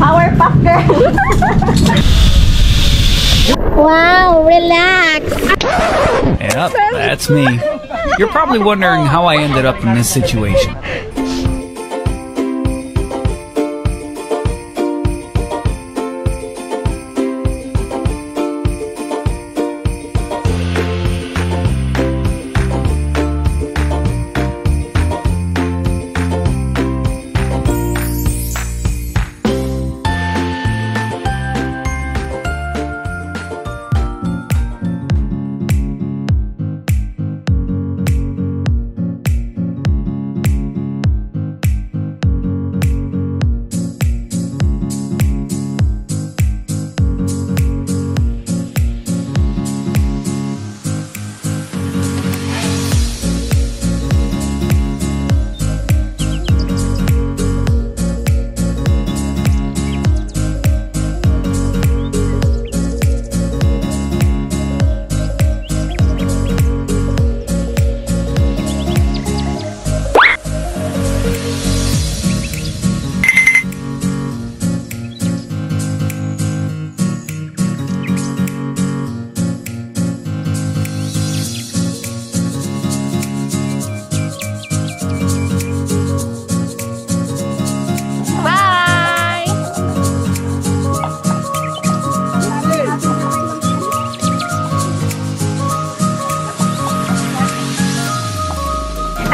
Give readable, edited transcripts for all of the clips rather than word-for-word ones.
Powerpuff Girl. Wow, relax. Yep, that's me. You're probably wondering how I ended up in this situation.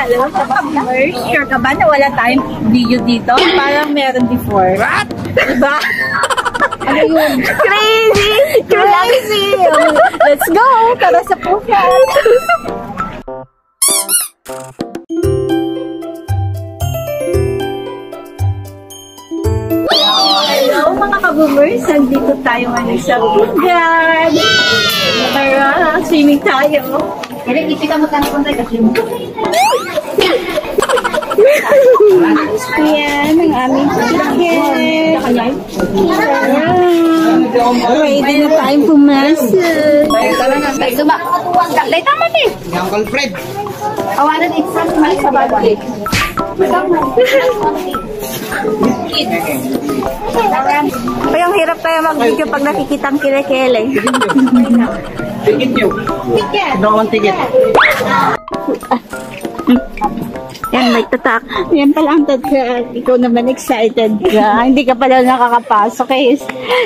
Hello, ka-viewers. Sure ka ba na wala tayong video dito? Parang meron before. What? Diba? Ano yun? Crazy! Crazy! Let's go! Tara sa Phuket! Hello mga ka-boomers! Nandito tayo ngayon sa Phuket! Tara, swimming tayo! Kaya kita mo tanong kung tayo kasi mo. Yan ang aming Phuket. Ready na tayong pumasok. Lay tama din. Uncle Fred. Awanan exam sa bagay. Ay, ang hirap tayo mag-video pag nakikita ang kile-kile. Ticket nyo. Ticket. No, ticket. Yan, may tatak. Yan pala ang tatak. Ikaw naman excited ka. Hindi ka pala nakakapasok. Eh.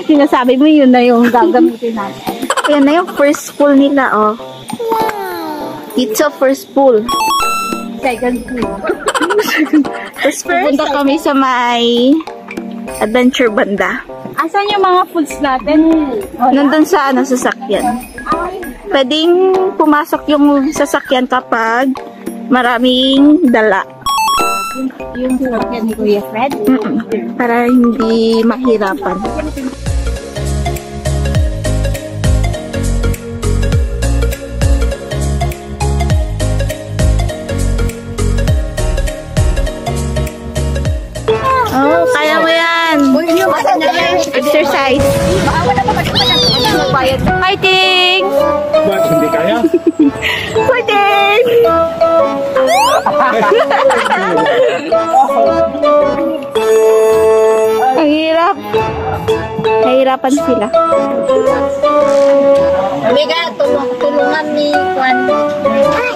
Sinasabi mo yun na yung gagamitin natin. Yan na yung first pool nila, oh. It's a first pool. Second pool. Tapos pupunta kami sa may adventure banda. Asan yung mga foods natin? Nandun sa sasakyan. Pwedeng pumasok yung sasakyan kapag maraming dala. Yung sasakyan ni Kuya Fred? Para hindi mahirapan. Oh, kaya mo yan. Exercise. Fighting! Bakit hindi kaya? Fighting! Ang hirap. Nahihirapan sila. Amiga, tulungan ni Juan. Ay!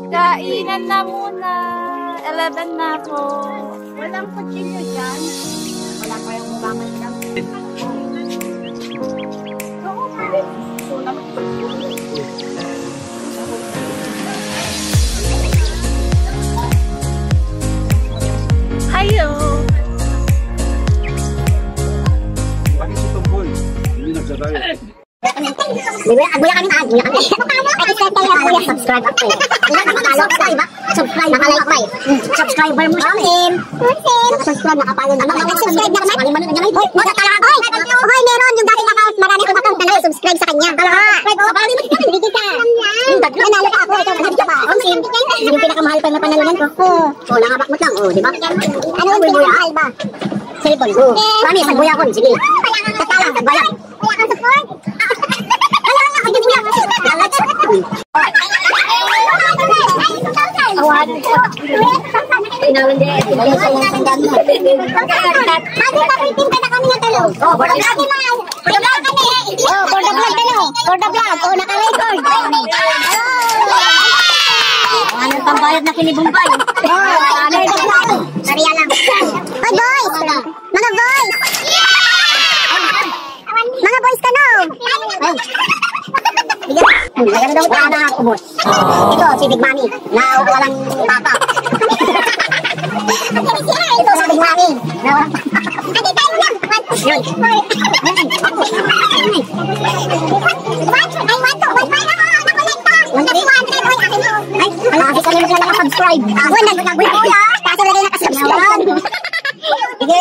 Kainan na muna. 11 na po. Walang kutsilyo dyan. Wala pa yung ulangan dyan. Hayo! Bakit si Tumbol? Hindi nagdadayo. Agbuya kami. Ay, subscribe ako eh. Subscribe, nakalike pa eh. Subscriber mo siya eh. Subscribe, nakapalo na. Nag-subscribe na kami. Hoy, meron yung dating account. Marami kong account na subscribe sa kanya. Subscribe, kapalo mo kita. Hindi kita. Nanalo ka ako. Ito, nanalo ka. Yung pinakamahal pa na panalunan ko. Oo, nakabakmot lang. Oo, di ba? Ano yung pinakamahal ba? Cellphone. Oo. Mami, sagbuya ko. Sige. Tatalang, sagbuya. Kaya kang support? Kaya nga, kagigyan niya. Awan. Inawan din. For the vlog. Oh, naka-record. Anong pambayad na kinibumbay? Sariya lang. Hoy, boys! Mga boys! Mga boys ka no! Maganda daw ito na ako, boss. Ito, si Big Mami, na walang papa. Ito, si Big Mami, na walang papa. Ate, tayo lang! Yun. I want to! Wifi na mo! Nakolekta! Nag-200 ay, kasi kanina sila nakasubscribe. Nag-win ko ya! Kasi lagay nakasubscribe. Sige,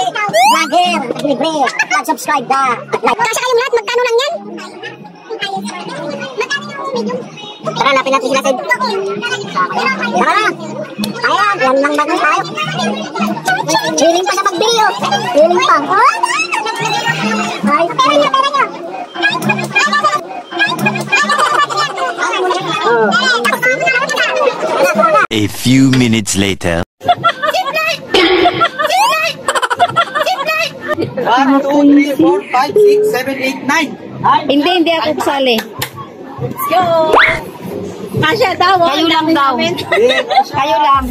vlogger, libre, subscribe ka. Kasi kayong lahat, magkano lang yan? Tara, lapin natin sila, Sid. Tara na. Ayan, yan lang bagay tayo. Feeling pa sa pagbili, oh. Feeling pa. Ay, pera nyo. A few minutes later. 1, 2, 3, 4, 5, 6, 7, 8, 9. Hindi ako kasali. Let's go! Kasya daw. Kayo lang daw. Kayo lang.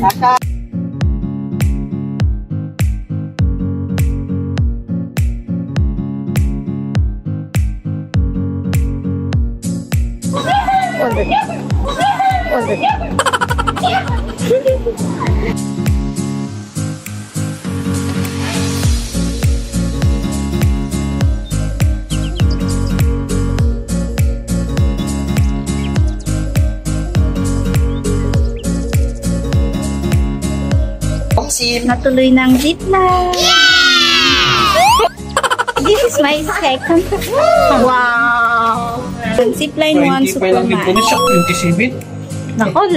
Natuloy ng zipline. This is my second. Wow! Zipline 1 Superman. 27? Nako,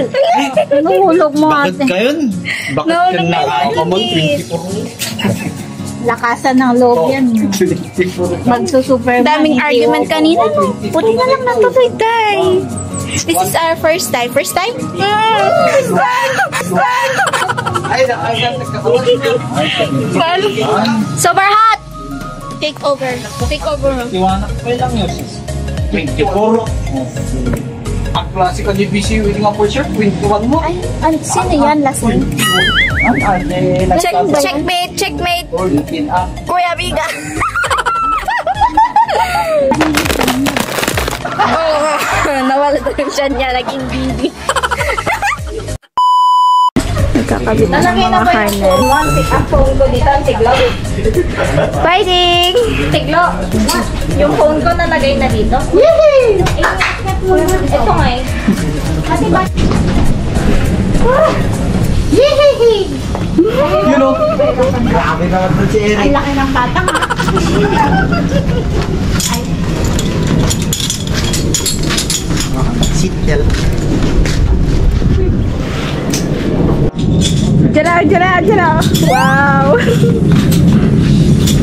nuhulog mo ate. Bakit kayon? Bakit yan nakakamon? 24. Lakasan ng loob yan. Magsusuperman. Daming argument kanina. Buti na lang natuloy, Day. This is our first time. First time? First time! Sober hot! Take over. Take over. Iwanak pa lang yun. 24. Ang classical DBC winning up for sure. 21 mo. Ay, sino yan? Last name? Checkmate! Checkmate! Kuya Biga! Nawala na yung siya niya. Naging bibi. Nagkakabit na ng mga harness. Ang phone ko dito, ang tiglo. Fighting! Tiglo. Yung phone ko nalagay na dito. Ito nga eh. Kasi ba? You know? Grabe naman po si Eric. Ang laki ng batang ha. Seatbelt. Jara! Wow!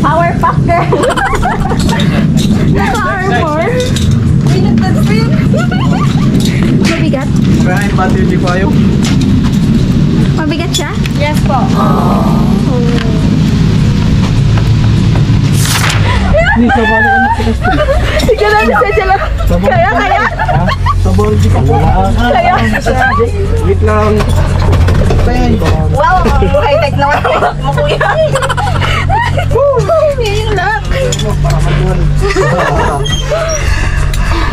Power pack girl. Armor! Mabigat? Kaya yung battery di ko ayaw. Mabigat siya? Yes po. Hindi, sabali ka na sila. Sige lang, sige lang. Kaya? Sabali di ka po. Kaya? Wait lang. Wow, high-tech naman mo kuya. Yung lock.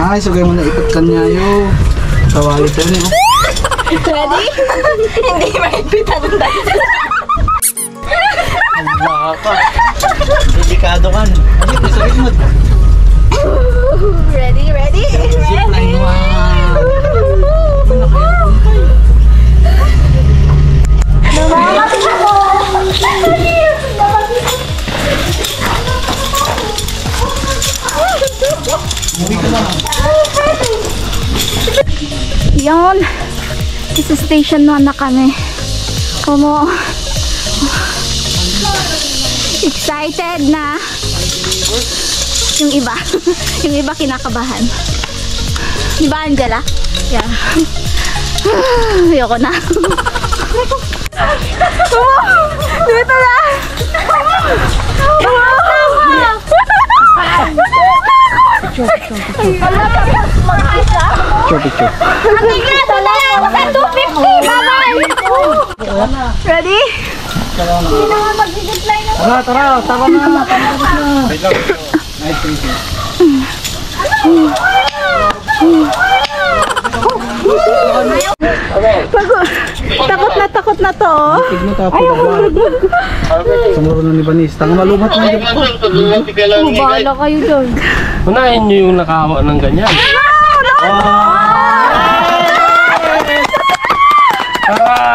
Ay, sugay mo na ikot kanya yo. Tawali tayo niyo. Ready? Hindi maipitan tayo. Baka. Delikado kan. Kasi isagin mo. Ready? Zipline, wow. Yan. Isa station 1 na kami. Como excited na. Yung iba. Yung iba kinakabahan. Di ba, Angela? Yeah. Ayoko na. Dito na. Picture. Ready? Tara na. Takot na to. Ayaw. Sumuro na ni Banis. Tanga malumat na dyan. Bahala kayo dyan. Unahin nyo yung nakahawa ng ganyan.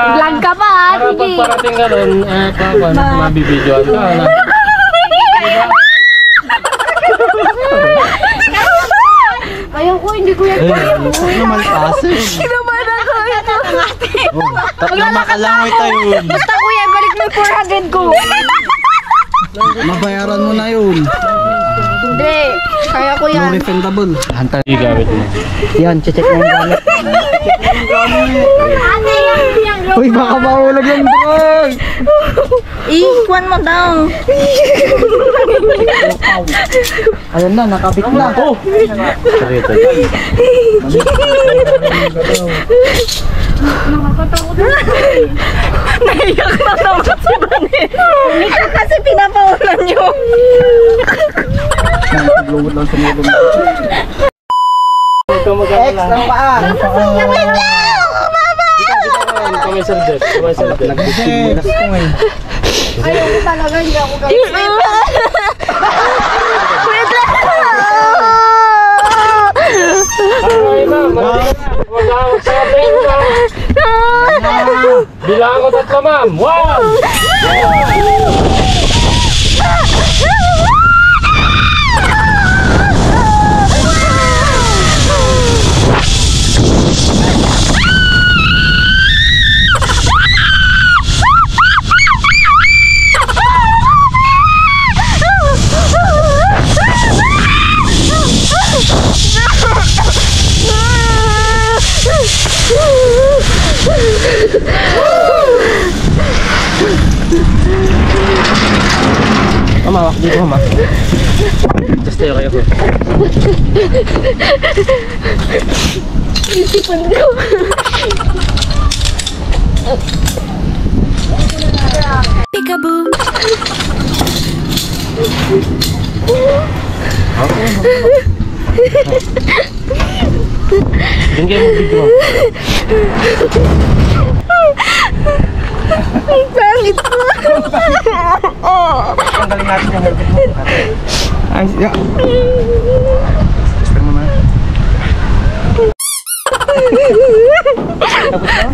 Vlog ka pa, Para pag parating ka doon, mabibidyoan ka. Ayaw ko, hindi ko yan. Naman kasi. Kinumanan ko yan. Makalangay tayo. Basta kuya, balik mo yung 400 ko. Mabayaran mo na yun. Hindi, kaya ko yan. Refundable. Hantay. Hindi gamit mo. Yan, check mo yung gamit. Uy, baka mahulog yung drone. Ikuan mo daw. Ayun na, nakabit na. Oh! Sarito. Naiyak na naman si Bani. Ikaw kasi pinapaulan nyo. Naglumot lang sa mulo mo. X ng paa. Kamay sardet. Nagbukas ko ngayon. Ayaw ko talaga, hindi ako gawin. Wait lang. Ay, ma'am. Mag-awag sa atin, ma'am. Bilang ko 3, ma'am. 1! Mama, wak dito, mama. Just tayo kayo. Isipan ko. Peekaboo. Diyan kayo mag-video. Ang pangit ko. Ang galing natin yung helmet mo. Ay, ya. Gusto mo na. Tapos na?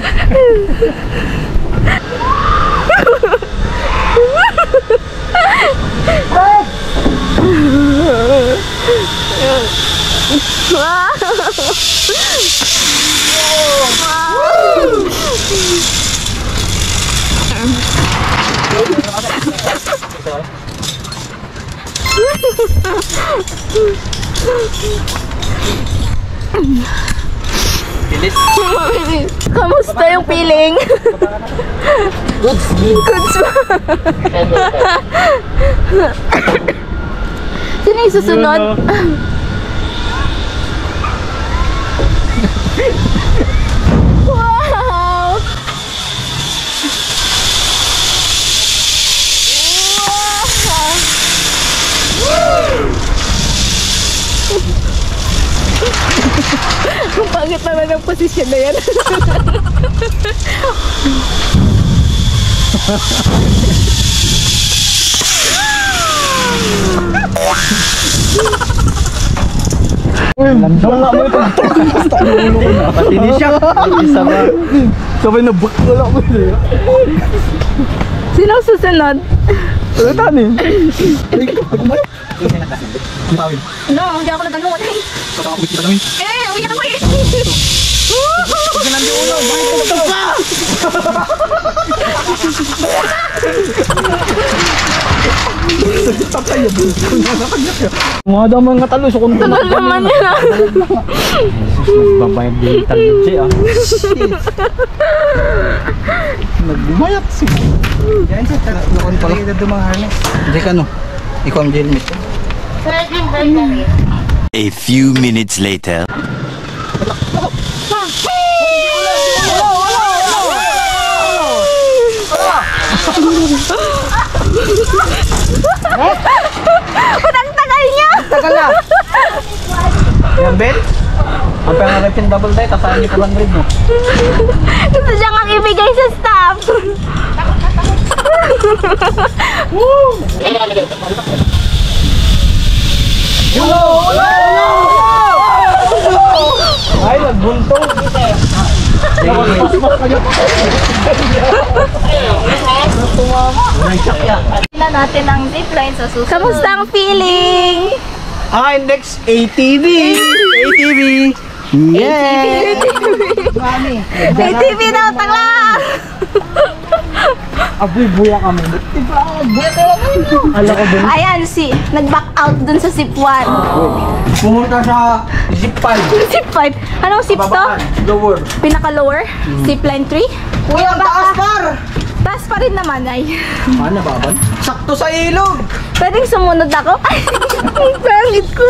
Kamusta yung feeling? Goods ba? Sino yung susunod? Wow! Ang pangit naman ang posisyon na yan. Wala mo ito. Pati ni siya. Isa ba? Sabay na bak. Wala mo ito. Sino susunod? Wala tani. No, hindi ako nagano. Uwi na ko eh. Mga damang nga talo. Sukon ko. Tagal naman yun ah. Babayad din talib siya. Nagbumayat siya. Yan siya. Nakon pala. Hindi dumang harness. Hindi ka no. Ikaw ang helmet. A few minutes later. Ang tagal niya! Tagal na. Yan, Ben? Ang pangarap yung double die, tasahan niyo 200 mo. Gusto siya nga ibigay sa staff. Ay, nagbuntong. Tingnan natin ang zipline sa susunod. Kamusta ang feeling? Index ATV. ATV. Yeah. ATV daw, tangla! Aboy, buya kami. Ala ko din. Ayan, nag-back out dun sa zip 1. Pumunta sa zip 5. Zip 5. Anong zip to? Babaan, lower. Pinaka-lower? Zip line 3? Kuya, taas par! Taas pa rin naman ay. Mana baban? Sakto sa ilog. Pwedeng sumunod ako? Ay, ang pangit ko.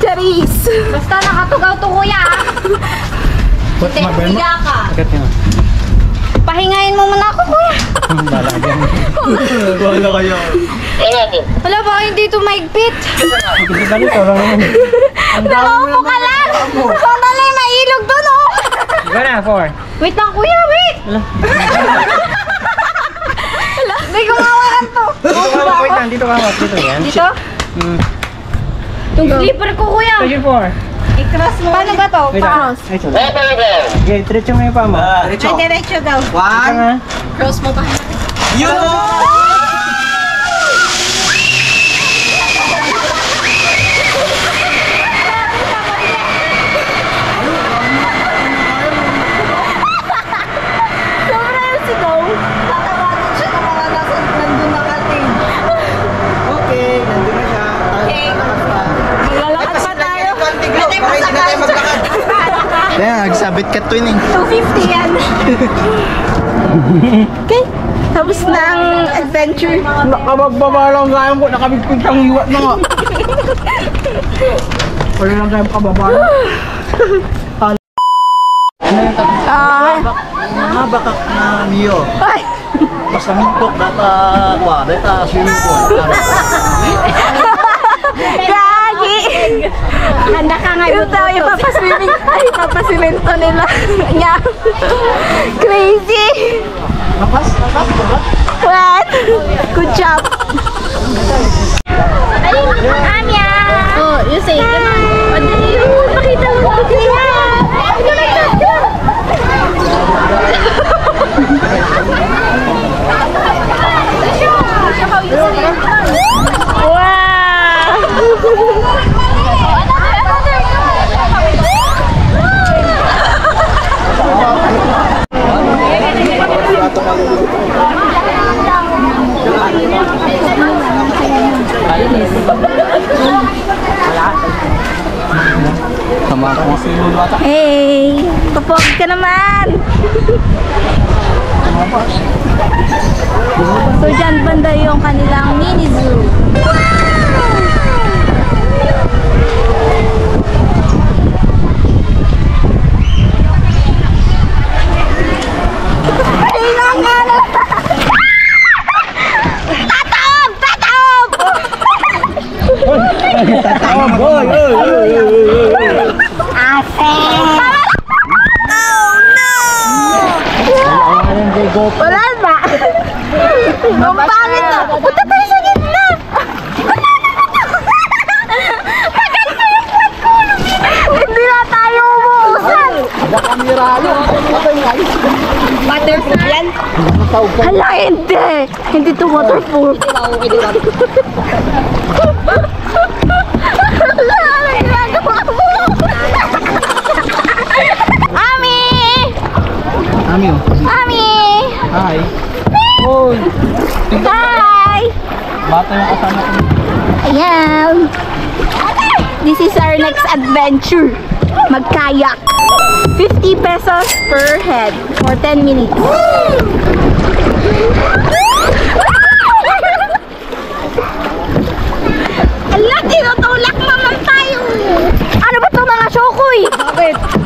Charis. Basta nakatugaw to kuya. Higa ka. Agad nga. Pahingayin mo muna ako kuya. Wala kayo. Wala ba kayong dito maigpit? Ganito lang. Nakaupo ka lang. Sandali, mailog doon oh. Gana, 4. Wait lang kuya, wait. Hindi ko mawalan to. Wait lang, dito ka hawak. Dito yan. Dito? Yung slipper ko kuya. Station 4. I-cross mo. Paano ba to? Wait lang. Ay, sorry. Okay, diretso mo yung paa mo. Ay, diretso daw. One. Cross mo ba? Sobra yung sigaw. Tatawagan siya ng mga nandun nakating. Okay, nandun na siya. Okay. Maglalakad pa tayo. Para hindi na tayo maglakad. Kaya, nagsabit ka twin eh. 250 yan. Okay. Tapos na ang adventure. Nakamagbaba lang gaya mo, nakabigpig kang hiwat na nga. Wala lang tayo makababa lang. Mga bakak na niyo. Ay! Basta mintok, data swimming pool. Gagi! Handa ka nga Yung tao yung papaswimming. Ay, papasimento nila. Nya. Crazy! Lapas. What? Good job. Anya! Oh, you say, pakita mo. Hey, kapag ka naman. So dyan banda yung kanilang mini zoo. Wala na. Ang pangit na. Punta tayo sa gitna. Waterproof yan? Hala, hindi! Hindi to waterproof. Hala, ano ginagawa mo? Ami! Ami, oh. Ami! Hi. Oy. Hi! Bata yung kasama ko. Ayan. This is our next adventure. Magkayak. 50 pesos per head for 10 minutes. Ala, tinutulak naman tayo. Ano ba ito mga syokoy? Bakit?